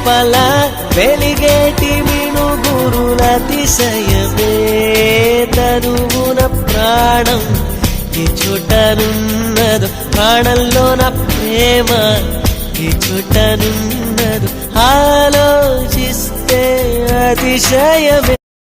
లోపల వెలిగేటి మినుగురులతిశయమే తనువున ప్రాణం ఈ చోటనున్నదు ప్రాణంలో నా ప్రేమ ఈ చోటనున్నదు ఆలోచిస్తే అతిశయమే